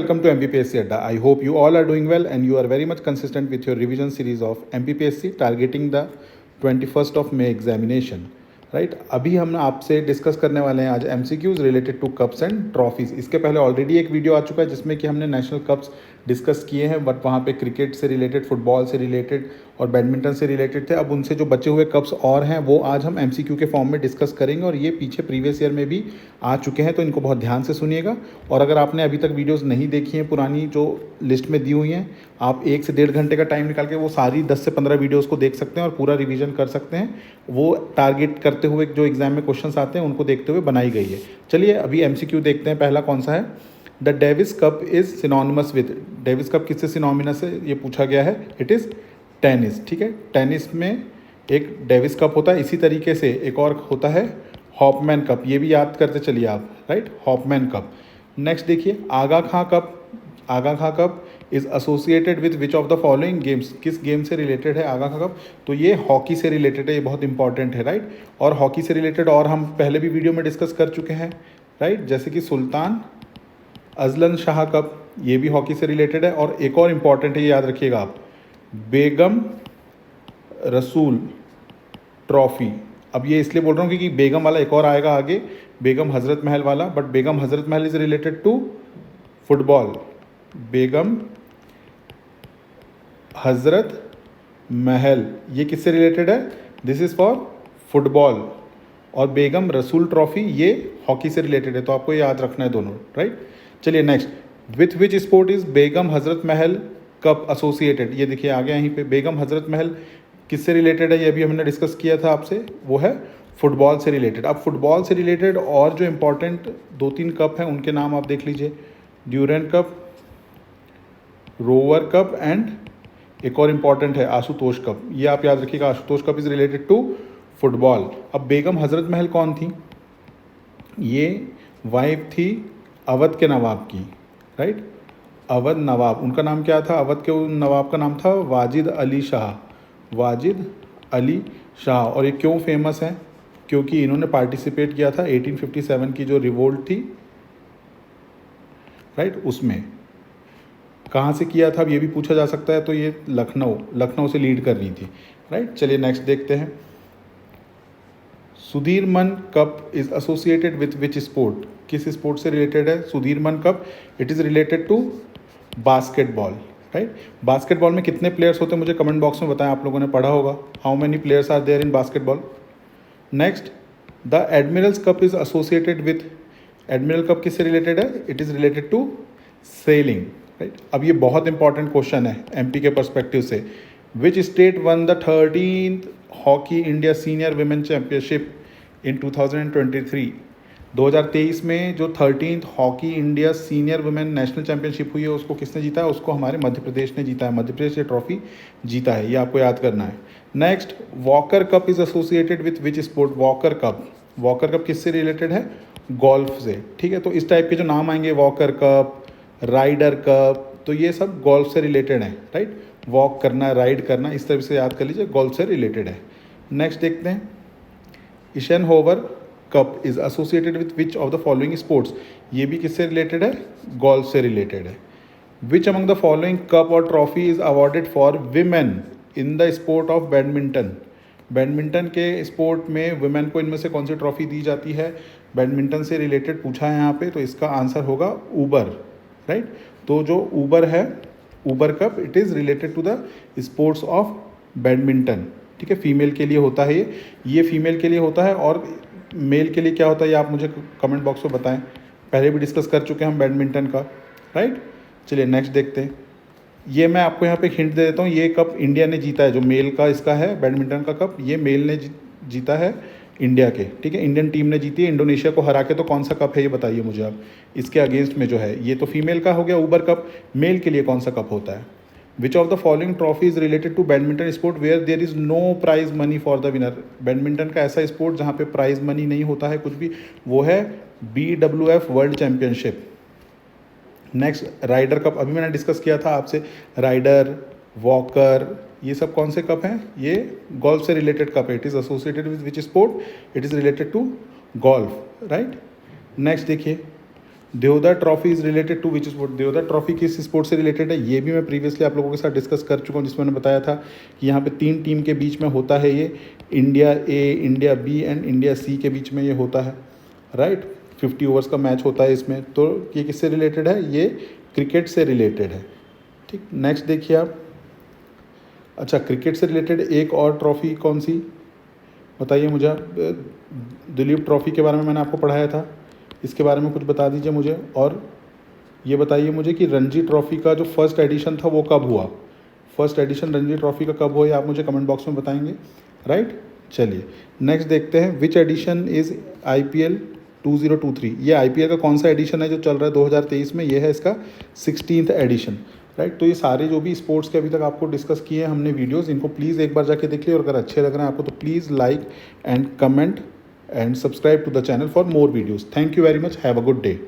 welcome to MPPSC Adda. I hope you all are doing well and you are very much consistent with your revision series of MPPSC targeting the 21st of May examination. Right अभी हम आपसे discuss करने वाले हैं आज MCQs related two cups and trophies. इसके पहले already एक वीडियो आ चुका है जिसमें कि हमने नेशनल कप्स डिस्कस किए हैं, बट वहाँ पे क्रिकेट से रिलेटेड, फुटबॉल से रिलेटेड और बैडमिंटन से रिलेटेड थे। अब उनसे जो बचे हुए कप्स और हैं वो आज हम MCQ के फॉर्म में डिस्कस करेंगे और ये पीछे प्रीवियस ईयर में भी आ चुके हैं, तो इनको बहुत ध्यान से सुनिएगा। और अगर आपने अभी तक वीडियोज़ नहीं देखी हैं पुरानी जो लिस्ट में दी हुई हैं, आप 1 से 1.5 घंटे का टाइम निकाल के वो सारी 10 से 15 वीडियोज़ को देख सकते हैं और पूरा रिवीजन कर सकते हैं। वो टारगेट करते हुए जो एग्जाम में क्वेश्चंस आते हैं उनको देखते हुए बनाई गई है। चलिए अभी MCQ देखते हैं। पहला कौन सा है? The Davis cup is synonymous with. Davis cup किससे सिनोनिमस है ये पूछा गया है। It is tennis. ठीक है, टेनिस में एक डेविस कप होता है। इसी तरीके से एक और होता है हॉपमैन कप, ये भी याद करते चलिए आप, राइट, हॉपमैन कप। नेक्स्ट देखिए Aga Khan cup. Aga Khan cup is associated with which of the following games. किस गेम से रिलेटेड है आगा खां कप? तो ये हॉकी से रिलेटेड है, ये बहुत इंपॉर्टेंट है, राइट। और हॉकी से रिलेटेड और हम पहले भी वीडियो में डिस्कस कर चुके हैं, राइट, जैसे कि सुल्तान अजलन शाह कप, ये भी हॉकी से रिलेटेड है। और एक और इम्पॉर्टेंट है, ये याद रखिएगा आप, बेगम रसूल ट्रॉफी। अब ये इसलिए बोल रहा हूँ क्योंकि बेगम वाला एक और आएगा आगे, बेगम हज़रत महल वाला, but Begum Hazrat Mahal is related to football. बेगम हज़रत महल ये किससे रिलेटेड है? This is for football. और बेगम रसूल ट्रॉफी ये हॉकी से रिलेटेड है, तो आपको ये याद रखना है दोनों, राइट। चलिए next, with which sport is Begum Hazrat Mahal cup associated? ये देखिए आ गया यहीं पे, बेगम हज़रत महल किससे रिलेटेड है? ये भी हमने डिस्कस किया था आपसे, वो है फुटबॉल से रिलेटेड। अब फुटबॉल से रिलेटेड और जो इम्पोर्टेंट 2-3 कप हैं उनके नाम आप देख लीजिए, Durand cup, rover cup and एक और इम्पॉर्टेंट है आशुतोष कप। ये आप याद रखिएगा, Ashutosh cup is related to football. अब बेगम हज़रत महल कौन थी? ये वाइफ थी अवध के नवाब की, राइट, अवध नवाब। उनका नाम क्या था? अवध के नवाब का नाम था वाजिद अली शाह, वाजिद अली शाह। और ये क्यों फेमस है? क्योंकि इन्होंने पार्टिसिपेट किया था 1857 की जो रिवोल्ट थी, राइट, उसमें। कहाँ से किया था अब ये भी पूछा जा सकता है, तो ये लखनऊ से लीड कर रही थी, राइट। चलिए नेक्स्ट देखते हैं। Sudirman cup is associated with which sport? किस स्पोर्ट से रिलेटेड है Sudirman cup? It is related to basketball, right. Basketball में कितने प्लेयर्स होते हैं मुझे कमेंट बॉक्स में बताएं, आप लोगों ने पढ़ा होगा। How many players are there in basketball? Next, the admirals cup is associated with. Admiral cup किससे रिलेटेड है? It is related to sailing, right. अब ये बहुत इंपॉर्टेंट क्वेश्चन है MP के परस्पेक्टिव से। Which state won the 13th hockey India senior women championship in 2023? 2023 में जो 13th hockey India senior women national championship हुई है उसको किसने जीता है? उसको हमारे मध्य प्रदेश ने जीता है। मध्य प्रदेश ये ट्रॉफी जीता है, ये आपको याद करना है। Next, walker cup is associated with which sport? Walker cup, walker cup किससे रिलेटेड है? गोल्फ से, ठीक है। तो इस टाइप के जो नाम आएंगे, वॉकर कप, राइडर कप, तो ये सब गोल्फ से रिलेटेड है, राइट। वॉक करना, राइड करना, इस तरह से याद कर लीजिए, गोल्फ से रिलेटेड है। नेक्स्ट देखते हैं, Eisenhower cup is associated with which of the following sports? ये भी किससे रिलेटेड है? गोल्फ से रिलेटेड है। Which among the following cup और trophy is awarded for women in the sport of badminton? Badminton के स्पोर्ट में वुमेन को इनमें से कौन सी ट्रॉफी दी जाती है? बैडमिंटन से रिलेटेड पूछा है यहाँ पे, तो इसका आंसर होगा ऊबर, राइट। तो जो ऊबर है, Uber cup, it is related to the sports of badminton, ठीक है। फीमेल के लिए होता है ये फीमेल के लिए होता है। और मेल के लिए क्या होता है ये आप मुझे कमेंट बॉक्स में बताएं, पहले भी डिस्कस कर चुके हैं हम बैडमिंटन का, राइट। चलिए नेक्स्ट देखते हैं। ये मैं आपको यहाँ पे हिंट दे देता हूँ, ये कप इंडिया ने जीता है, जो मेल का इसका है बैडमिंटन का कप, ये मेल ने जीता है इंडिया के, ठीक है। इंडियन टीम ने जीती है इंडोनेशिया को हरा के। तो कौन सा कप है ये बताइए मुझे आप, इसके अगेंस्ट में जो है। ये तो फीमेल का हो गया ऊबर कप, मेल के लिए कौन सा कप होता है? Which of the following trophy is related to badminton sport where there is no prize money for the winner? Badminton का ऐसा स्पोर्ट जहाँ पे प्राइज मनी नहीं होता है कुछ भी, वो है BWF world championship. Next, rider cup, अभी मैंने डिस्कस किया था आपसे, राइडर, वॉकर, ये सब कौन से कप हैं? ये गोल्फ से रिलेटेड कप है। It is associated with which sport? It is related to golf, right. Next देखिए, Deodhar trophy is related to which sport, Deodhar trophy किस स्पोर्ट से रिलेटेड है ये भी मैं प्रीवियसली आप लोगों के साथ डिस्कस कर चुका हूँ, जिसमें मैंने बताया था कि यहाँ पे 3 टीम के बीच में होता है ये, India A, India B and India C के बीच में ये होता है, राइट। 50 ओवर्स का मैच होता है इसमें। तो ये किससे रिलेटेड है, ये क्रिकेट से रिलेटेड है, ठीक। नेक्स्ट देखिए आप, अच्छा क्रिकेट से रिलेटेड एक और ट्रॉफी कौन सी बताइए मुझे, दिलीप ट्रॉफी के बारे में मैंने आपको पढ़ाया था, इसके बारे में कुछ बता दीजिए मुझे। और ये बताइए मुझे कि रणजी ट्रॉफी का जो फर्स्ट एडिशन था वो कब हुआ, फर्स्ट एडिशन रणजी ट्रॉफी का कब हुआ, ये आप मुझे कमेंट बॉक्स में बताएंगे, राइट। चलिए नेक्स्ट देखते हैं, विच एडिशन इज़ IPL 2023, ये IPL का कौन सा एडिशन है जो चल रहा है 2023 में, ये है इसका 16th एडिशन, राइट। तो ये सारे जो भी स्पोर्ट्स के अभी तक आपको डिस्कस किए हैं हमने वीडियोस, इनको प्लीज़ एक बार जाके देख लीजिए, और अगर अच्छे लग रहे हैं आपको तो please like and comment and subscribe to the channel for more videos. Thank you very much, have a good day.